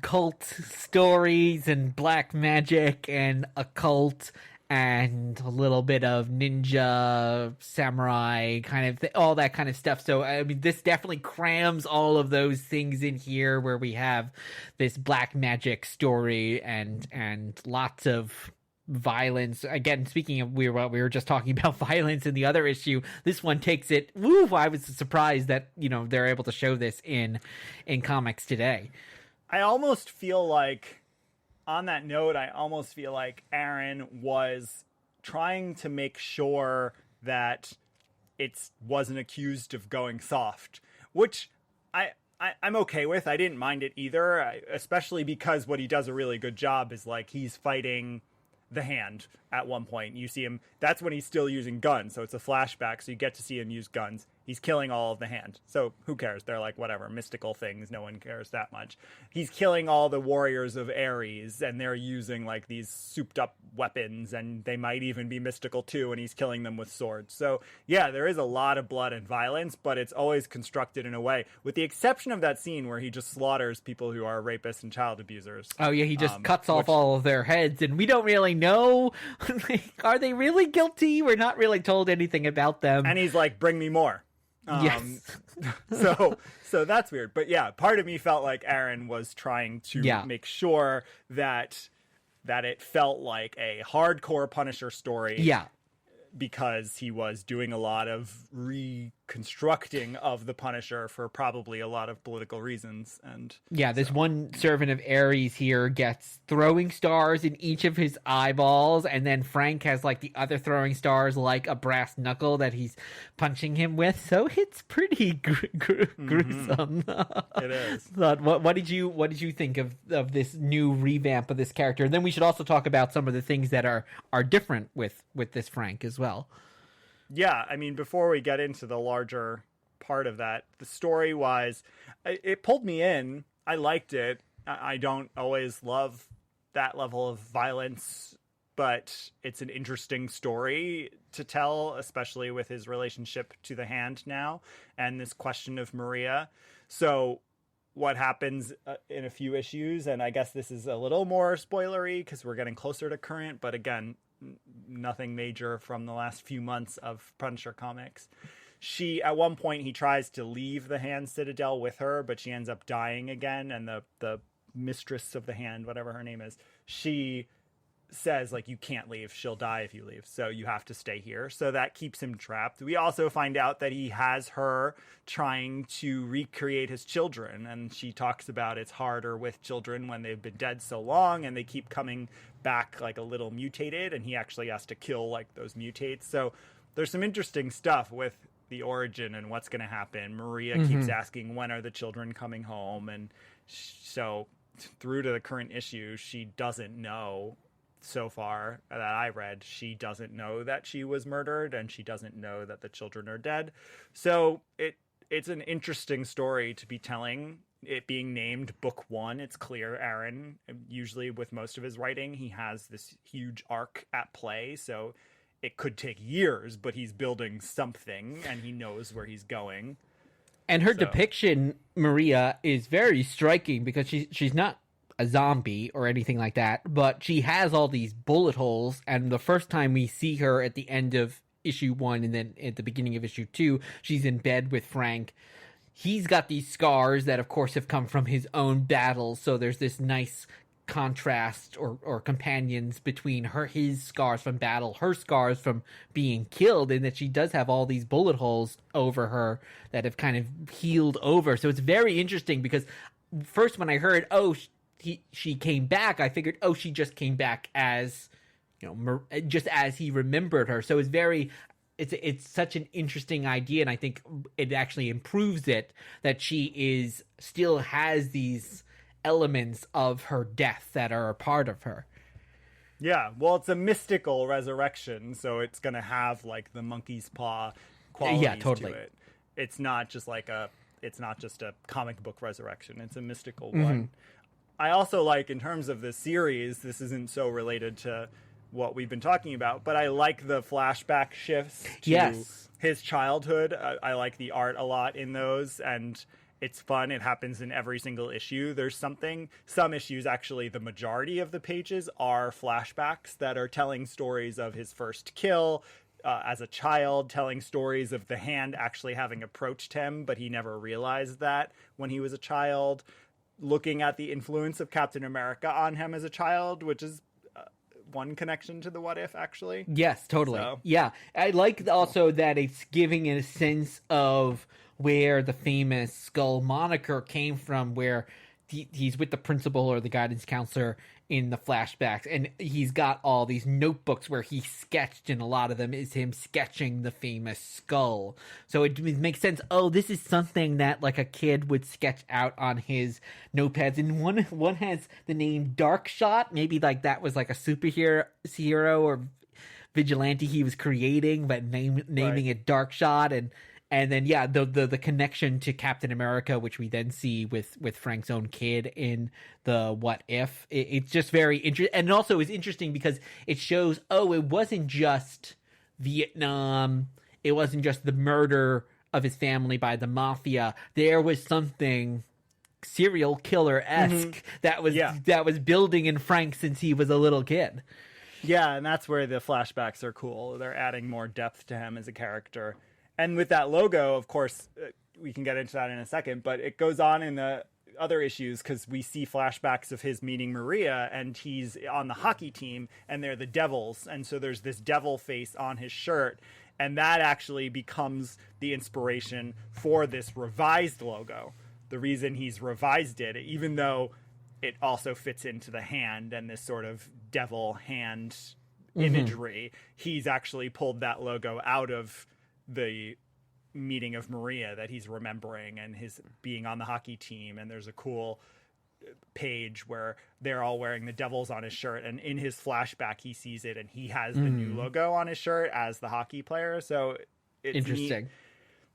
cult stories and black magic and occult and a little bit of ninja samurai kind of all that kind of stuff. So I mean, this definitely crams all of those things in here, where we have this black magic story and lots of violence. Again, speaking of, we were just talking about violence in the other issue. This one takes it. Woo! I was surprised that they're able to show this in comics today. I almost feel like, on that note, Aaron was trying to make sure that it wasn't accused of going soft, which I'm okay with. I didn't mind it either, especially because what he does a really good job is, like, he's fighting the Hand at one point. You see him, that's when he's still using guns, so it's a flashback, so you get to see him use guns. He's killing all of the Hand, so who cares? They're like, whatever, mystical things, no one cares that much. He's killing all the warriors of Ares, and they're using like these souped up weapons, and they might even be mystical too, and he's killing them with swords. So yeah, there is a lot of blood and violence, but it's always constructed in a way, with the exception of that scene where he just slaughters people who are rapists and child abusers. Oh yeah, he just cuts off all of their heads, and we don't really know, are they really guilty? We're not really told anything about them. And he's like, bring me more. Yes. So that's weird. But yeah, part of me felt like Aaron was trying to make sure that it felt like a hardcore Punisher story. Yeah. Because he was doing a lot of reconstructing of the Punisher for probably a lot of political reasons. And yeah, this one servant of Ares here gets throwing stars in each of his eyeballs, and then Frank has like the other throwing stars like a brass knuckle that he's punching him with. So it's pretty gruesome. It is. What did you think of this new revamp of this character? And then we should also talk about some of the things that are different with this Frank as well. Yeah, I mean, before we get into the larger part of that, the story-wise, it pulled me in. I liked it. I don't always love that level of violence, but it's an interesting story to tell, especially with his relationship to the Hand now and this question of Maria. So what happens in a few issues, and I guess this is a little more spoilery because we're getting closer to current, but again, nothing major from the last few months of Punisher comics. At one point, he tries to leave the Hand Citadel with her, but she ends up dying again. And the mistress of the Hand, whatever her name is, she says, like, you can't leave. She'll die if you leave. So you have to stay here. So that keeps him trapped. We also find out that he has her trying to recreate his children. And she talks about it's harder with children when they've been dead so long and they keep coming back like a little mutated. And he actually has to kill like those mutates. So there's some interesting stuff with the origin and what's going to happen. Maria keeps asking, when are the children coming home? And so through to the current issue, she doesn't know. So far that I read, she doesn't know that she was murdered, and she doesn't know that the children are dead. So it's an interesting story to be telling. It being named Book 1, it's clear Aaron, usually with most of his writing, he has this huge arc at play, so it could take years, but he's building something, and he knows where he's going. And her depiction, Maria, is very striking because she's not a zombie or anything like that, but she has all these bullet holes, and the first time we see her at the end of issue 1 and then at the beginning of issue 2, she's in bed with Frank. He's got these scars that of course have come from his own battles, so there's this nice contrast or companions between his scars from battle, her scars from being killed, and that she does have all these bullet holes over her that have kind of healed over. So it's very interesting, because first when I heard she came back, I figured she just came back as, just as he remembered her. So it's such an interesting idea, and I think it actually improves it that she still has these elements of her death that are a part of her. Yeah, well, it's a mystical resurrection, so it's going to have like the monkey's paw qualities to it. It's not just a comic book resurrection. It's a mystical one. I also like, in terms of the series, this isn't so related to what we've been talking about, but I like the flashback shifts to his childhood. I like the art a lot in those, and it's fun. It happens in every single issue. There's some issues, actually, the majority of the pages are flashbacks that are telling stories of his first kill as a child, telling stories of the hand actually having approached him, but he never realized that when he was a child, looking at the influence of Captain America on him as a child, which is one connection to the What If, actually. Yes, totally. Yeah. I like also that it's giving it a sense of where the famous Skull moniker came from, where he's with the principal or the guidance counselor in the flashbacks, and he's got all these notebooks where he sketched, and a lot of them is him sketching the famous skull. So it makes sense. This is something that like a kid would sketch out on his notepads, and one has the name Darkshot. Maybe like that was like a superhero or vigilante he was creating, but naming it Darkshot. And then, the connection to Captain America, which we then see with Frank's own kid in the What If. It's just very interesting. And it also is interesting because it shows, it wasn't just Vietnam. It wasn't just the murder of his family by the mafia. There was something serial killer-esque that was building in Frank since he was a little kid. Yeah, and that's where the flashbacks are cool. They're adding more depth to him as a character. And with that logo, of course, we can get into that in a second, but it goes on in the other issues because we see flashbacks of his meeting Maria, and he's on the hockey team, and they're the Devils. And so there's this devil face on his shirt, and that actually becomes the inspiration for this revised logo. The reason he's revised it, even though it also fits into the hand and this sort of devil hand imagery, he's actually pulled that logo out of the meeting of Maria that he's remembering, and his being on the hockey team. And there's a cool page where they're all wearing the Devils on his shirt, and in his flashback he sees it, and he has the new logo on his shirt as the hockey player. So it's interesting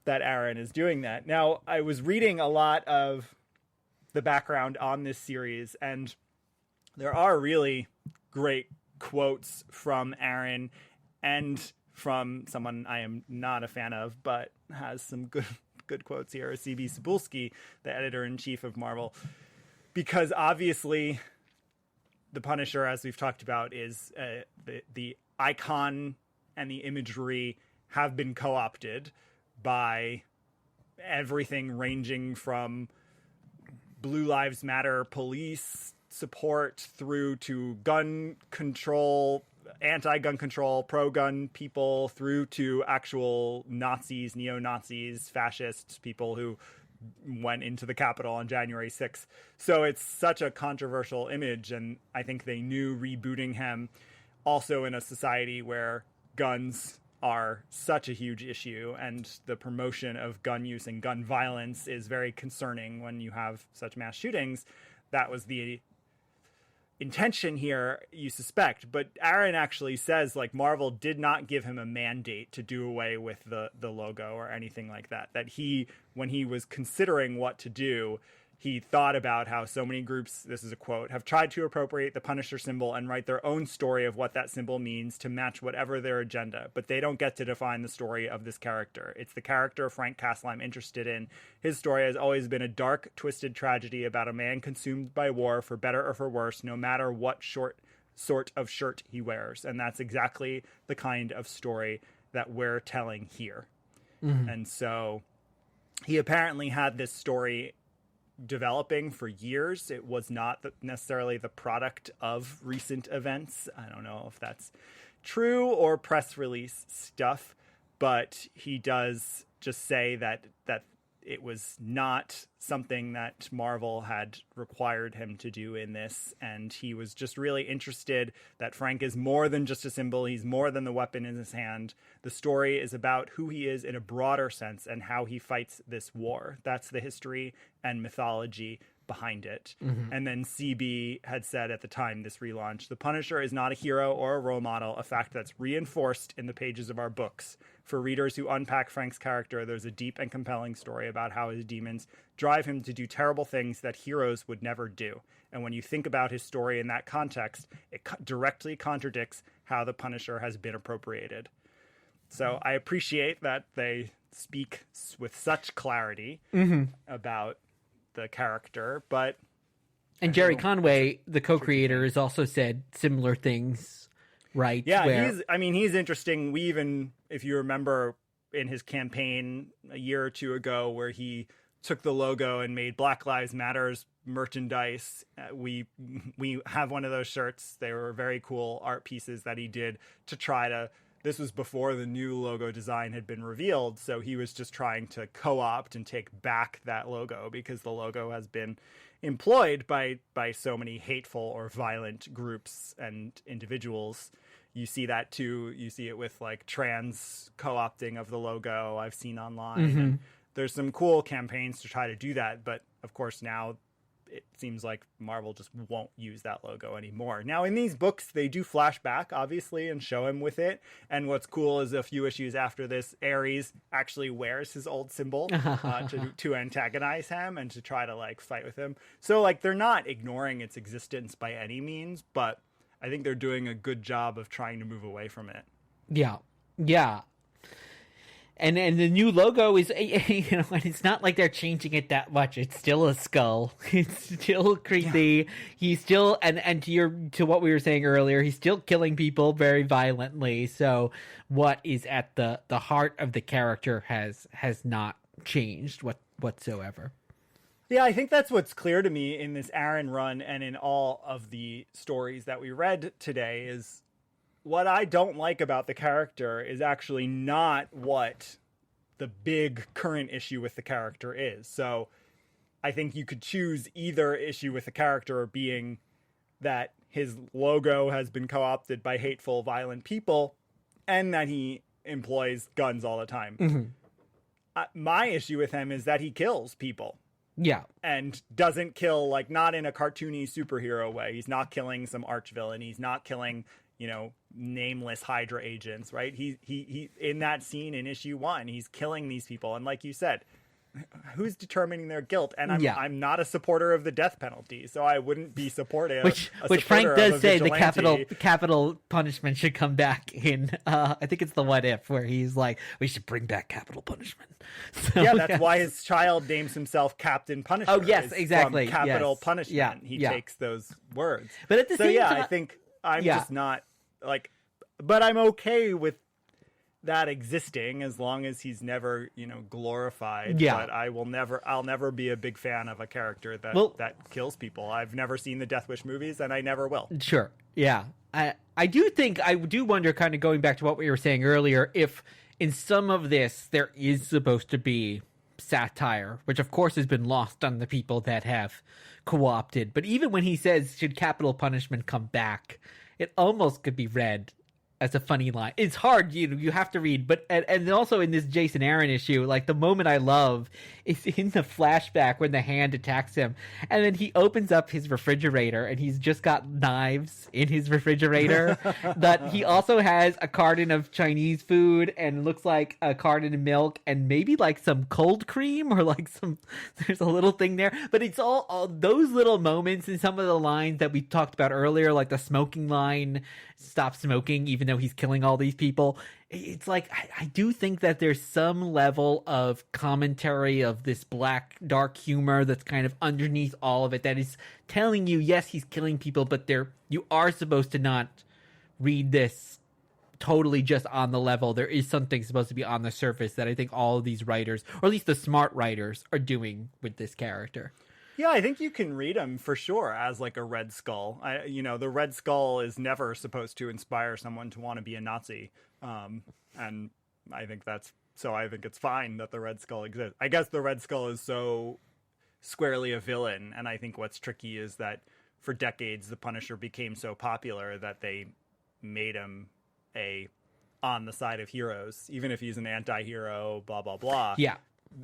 that Aaron is doing that. Now, I was reading a lot of the background on this series, and there are really great quotes from Aaron and from someone I am not a fan of, but has some good quotes here, C.B. Cebulski, the editor-in-chief of Marvel. Because obviously the Punisher, as we've talked about, is the icon and the imagery have been co-opted by everything ranging from Blue Lives Matter police support through to gun control, anti-gun control, pro-gun people, through to actual Nazis, neo-Nazis, fascists, people who went into the Capitol on January 6th. So it's such a controversial image, and I think they knew rebooting him also in a society where guns are such a huge issue, and the promotion of gun use and gun violence is very concerning when you have such mass shootings. That was the intention here, you suspect, but Aaron actually says like Marvel did not give him a mandate to do away with the logo or anything like that. That he, when he was considering what to do, he thought about how so many groups, this is a quote, have tried to appropriate the Punisher symbol and write their own story of what that symbol means to match whatever their agenda, but they don't get to define the story of this character. It's the character Frank Castle I'm interested in. His story has always been a dark, twisted tragedy about a man consumed by war, for better or for worse, no matter what sort of shirt he wears. And that's exactly the kind of story that we're telling here. And so he apparently had this story developing for years. It was not necessarily the product of recent events. I don't know if that's true or press release stuff, but he does just say that it was not something that Marvel had required him to do in this. And he was just really interested that Frank is more than just a symbol. He's more than the weapon in his hand. The story is about who he is in a broader sense and how he fights this war. That's the history and mythology behind it. And then CB had said at the time this relaunch, the Punisher is not a hero or a role model, a fact that's reinforced in the pages of our books. For readers who unpack Frank's character, there's a deep and compelling story about how his demons drive him to do terrible things that heroes would never do. And when you think about his story in that context, it directly contradicts how the Punisher has been appropriated. So I appreciate that they speak with such clarity about the character, but and Jerry Conway, the co-creator, has also said similar things, right? Yeah, he's interesting. We even, if you remember in his campaign a year or two ago, where he took the logo and made Black Lives Matters merchandise, we have one of those shirts. They were very cool art pieces that he did to try to. This was before the new logo design had been revealed, so he was just trying to co-opt and take back that logo because the logo has been employed by so many hateful or violent groups and individuals. You see that too. You see it with like trans co-opting of the logo I've seen online. And there's some cool campaigns to try to do that, but of course now it seems like Marvel just won't use that logo anymore. Now, in these books, they do flash back, obviously, and show him with it. And what's cool is a few issues after this, Ares actually wears his old symbol to antagonize him and to try to, like, fight with him. So, like, they're not ignoring its existence by any means, but I think they're doing a good job of trying to move away from it. Yeah. Yeah. And the new logo is, you know, and it's not like they're changing it that much. It's still a skull. It's still creepy. Yeah. He's still, and to what we were saying earlier, he's still killing people very violently. So what is at the heart of the character has not changed whatsoever. Yeah, I think that's what's clear to me in this Aaron run and in all of the stories that we read today is what I don't like about the character is actually not what the big current issue with the character is. So I think you could choose either issue with the character being that his logo has been co-opted by hateful, violent people and that he employs guns all the time. My issue with him is that he kills people. Yeah. And doesn't kill, like, not in a cartoony superhero way. He's not killing some arch villain. He's not killing, you know, nameless Hydra agents, right? He in that scene in issue 1, he's killing these people. And like you said, who's determining their guilt? And I'm not a supporter of the death penalty, so I wouldn't be supportive. Which Frank does say the capital punishment should come back in. I think it's the What If where he's like, we should bring back capital punishment. So, yeah, that's why his child names himself Captain Punisher. Oh yes, exactly. From capital punishment. Yeah, he takes those words. But at the same time, I think I'm just not like, but I'm okay with that existing as long as he's never, you know, glorified. Yeah. But I'll never be a big fan of a character that kills people. I've never seen the Death Wish movies and I never will. Sure. Yeah. I do wonder, kind of going back to what we were saying earlier, if in some of this there is supposed to be satire, which of course has been lost on the people that have co-opted. But even when he says, should capital punishment come back, it almost could be read as a funny line. It's hard, you have to read, but and also in this Jason Aaron issue, like the moment I love is in the flashback when the hand attacks him, and then he opens up his refrigerator and he's just got knives in his refrigerator. But he also has a carton of Chinese food and looks like a carton of milk and maybe like some cold cream or like there's a little thing there. But it's all those little moments and some of the lines that we talked about earlier, like the smoking line, stop smoking even though he's killing all these people. It's like I do think that there's some level of commentary of this black dark humor that's kind of underneath all of it that is telling you, yes, he's killing people, but you are supposed to not read this totally just on the level. There is something supposed to be on the surface that I think all of these writers, or at least the smart writers, are doing with this character. Yeah, I think you can read him for sure as like a Red Skull. The Red Skull is never supposed to inspire someone to want to be a Nazi. And I think it's fine that the Red Skull exists. I guess the Red Skull is so squarely a villain. And I think what's tricky is that for decades, the Punisher became so popular that they made him on the side of heroes, even if he's an anti-hero, blah, blah, blah. Yeah.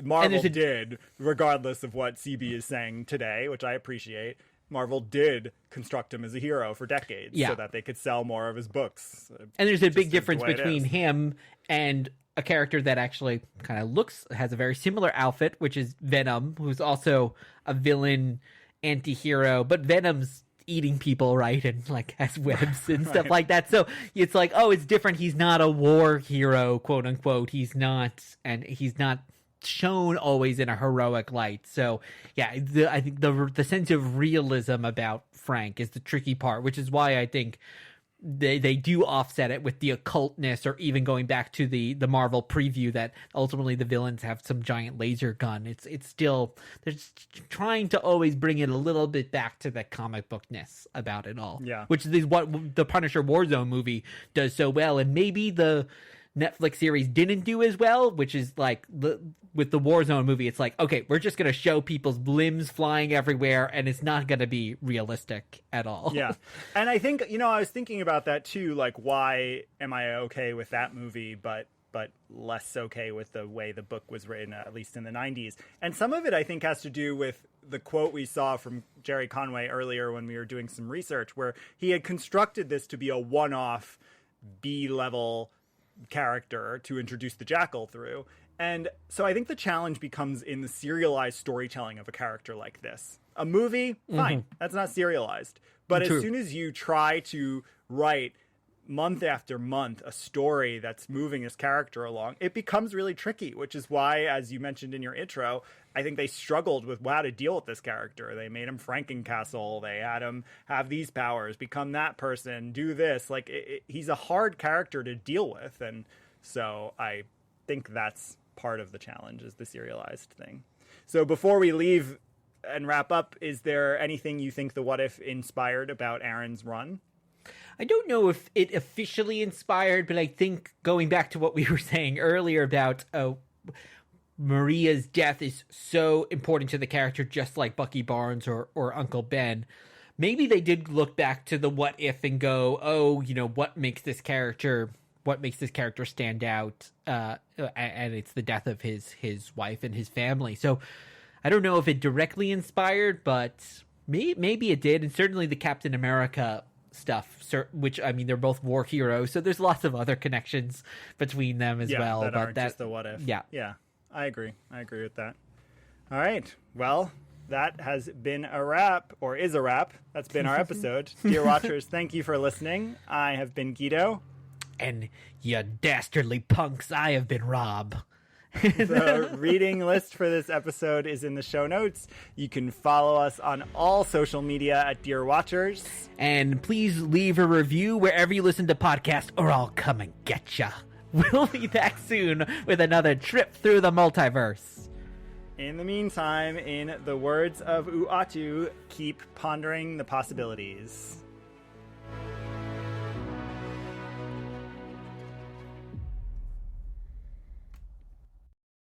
Marvel did, regardless of what CB is saying today, which I appreciate, Marvel did construct him as a hero for decades so that they could sell more of his books. And there's a big difference between him and a character that actually kind of has a very similar outfit, which is Venom, who's also a villain anti-hero, but Venom's eating people, right? And like has webs and stuff like that. So it's like, oh, it's different. He's not a war hero, quote unquote. He's not shown always in a heroic light. So yeah, I think the sense of realism about Frank is the tricky part, which is why I think they do offset it with the occultness, or even going back to the Marvel preview that ultimately the villains have some giant laser gun. It's still, they're trying to always bring it a little bit back to the comic bookness about it all. Yeah. Which is what the Punisher Warzone movie does so well. And maybe the Netflix series didn't do as well, which is like with the Warzone movie, it's like, okay, we're just going to show people's limbs flying everywhere and it's not going to be realistic at all. Yeah. And I think, I was thinking about that too. Like, why am I okay with that movie, but less okay with the way the book was written, at least in the 90s. And some of it, I think, has to do with the quote we saw from Jerry Conway earlier when we were doing some research, where he had constructed this to be a one-off B-level character to introduce the Jackal through. And so I think the challenge becomes in the serialized storytelling of a character like this. A movie, fine, that's not serialized. But True. As soon as you try to write month after month a story that's moving this character along, it becomes really tricky, which is why, as you mentioned in your intro, I think they struggled with how to deal with this character. They made him Frankencastle. They had him have these powers, become that person, do this. Like, he's a hard character to deal with. And so I think that's part of the challenge, is the serialized thing. So before we leave and wrap up, is there anything you think the What If inspired about Aaron's run? I don't know if it officially inspired, but I think going back to what we were saying earlier about Maria's death is so important to the character, just like Bucky Barnes or Uncle Ben. Maybe they did look back to the What If and go, oh, what makes this character stand out? And it's the death of his wife and his family. So I don't know if it directly inspired, but maybe it did. And certainly the Captain America stuff, which, I mean, they're both war heroes, so there's lots of other connections between them as well. That but aren't just the What If. Yeah. I agree with that. All right, well, that has been a wrap, or is a wrap. That's been our episode. Dear Watchers, thank you for listening. I have been Guido. And you dastardly punks, I have been Rob. The reading list for this episode is in the show notes. You can follow us on all social media at Dear Watchers. And please leave a review wherever you listen to podcasts, or I'll come and get ya. We'll be back soon with another trip through the multiverse. In the meantime, in the words of Uatu, keep pondering the possibilities.